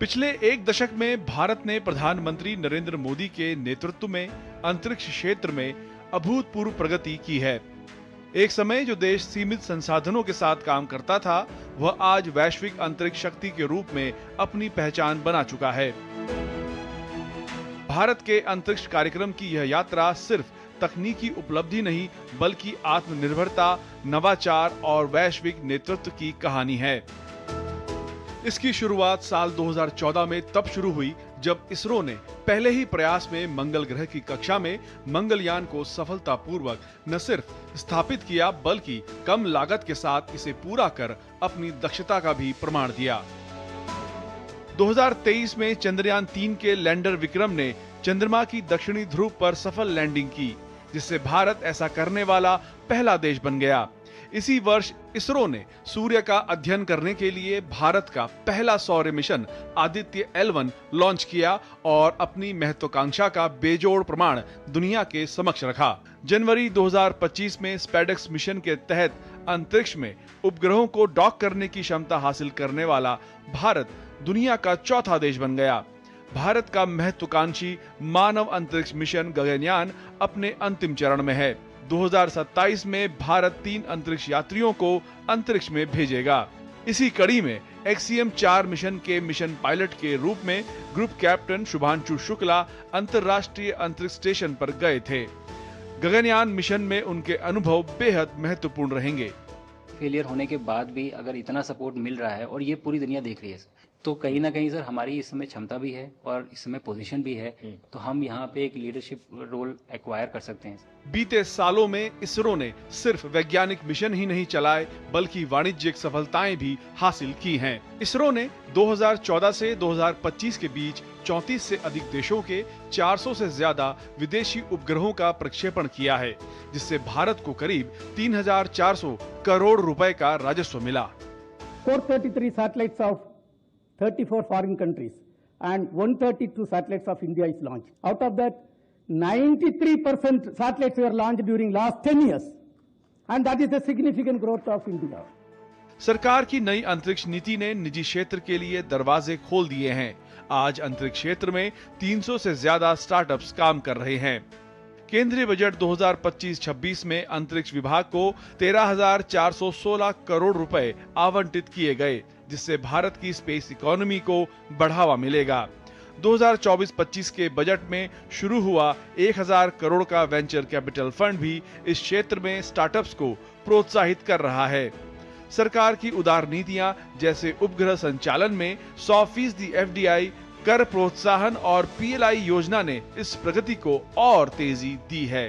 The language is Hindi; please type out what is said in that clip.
पिछले एक दशक में भारत ने प्रधानमंत्री नरेंद्र मोदी के नेतृत्व में अंतरिक्ष क्षेत्र में अभूतपूर्व प्रगति की है। एक समय जो देश सीमित संसाधनों के साथ काम करता था, वह आज वैश्विक अंतरिक्ष शक्ति के रूप में अपनी पहचान बना चुका है। भारत के अंतरिक्ष कार्यक्रम की यह यात्रा सिर्फ तकनीकी उपलब्धि नहीं, बल्कि आत्मनिर्भरता, नवाचार और वैश्विक नेतृत्व की कहानी है। इसकी शुरुआत साल 2014 में तब शुरू हुई जब इसरो ने पहले ही प्रयास में मंगल ग्रह की कक्षा में मंगलयान को सफलतापूर्वक न सिर्फ स्थापित किया, बल्कि कम लागत के साथ इसे पूरा कर अपनी दक्षता का भी प्रमाण दिया। 2023 में चंद्रयान 3 के लैंडर विक्रम ने चंद्रमा की दक्षिणी ध्रुव पर सफल लैंडिंग की, जिससे भारत ऐसा करने वाला पहला देश बन गया। इसी वर्ष इसरो ने सूर्य का अध्ययन करने के लिए भारत का पहला सौर मिशन आदित्य L1 लॉन्च किया और अपनी महत्वाकांक्षा का बेजोड़ प्रमाण दुनिया के समक्ष रखा। जनवरी 2025 में स्पेडेक्स मिशन के तहत अंतरिक्ष में उपग्रहों को डॉक करने की क्षमता हासिल करने वाला भारत दुनिया का चौथा देश बन गया। भारत का महत्वाकांक्षी मानव अंतरिक्ष मिशन गगनयान अपने अंतिम चरण में है। 2027 में भारत 3 अंतरिक्ष यात्रियों को अंतरिक्ष में भेजेगा। इसी कड़ी में एक्सियम 4 मिशन के मिशन पायलट के रूप में ग्रुप कैप्टन शुभांशु शुक्ला अंतर्राष्ट्रीय अंतरिक्ष स्टेशन पर गए थे। गगनयान मिशन में उनके अनुभव बेहद महत्वपूर्ण रहेंगे। फेलियर होने के बाद भी अगर इतना सपोर्ट मिल रहा है और ये पूरी दुनिया देख रही है, तो कहीं ना कहीं सर हमारी इस समय क्षमता भी है और इस समय पोजीशन भी है, तो हम यहाँ पे एक लीडरशिप रोल एक्वायर कर सकते हैं। बीते सालों में इसरो ने सिर्फ वैज्ञानिक मिशन ही नहीं चलाए, बल्कि वाणिज्यिक सफलताएं भी हासिल की हैं। इसरो ने 2014 से 2025 के बीच 34 से अधिक देशों के 400 से ज्यादा विदेशी उपग्रहों का प्रक्षेपण किया है, जिससे भारत को करीब 3,400 करोड़ रुपए का राजस्व मिला। 433 satellites of 34 foreign countries and 132 satellites of India is launched. Out of that, 93% satellites were launched during last 10 years, and that is the significant growth of India. सरकार की नई अंतरिक्ष नीति ने निजी क्षेत्र के लिए दरवाजे खोल दिए हैं। आज अंतरिक्ष क्षेत्र में 300 से ज्यादा स्टार्टअप्स काम कर रहे हैं। केंद्रीय बजट 2025-26 में अंतरिक्ष विभाग को 13,416 करोड़ रुपए आवंटित किए गए, जिससे भारत की स्पेस इकोनॉमी को बढ़ावा मिलेगा। 2024-25 के बजट में शुरू हुआ 1,000 करोड़ का वेंचर कैपिटल फंड भी इस क्षेत्र में स्टार्टअप्स को प्रोत्साहित कर रहा है। सरकार की उदार नीतियां जैसे उपग्रह संचालन में 100% FDI, कर प्रोत्साहन और PLI योजना ने इस प्रगति को और तेजी दी है।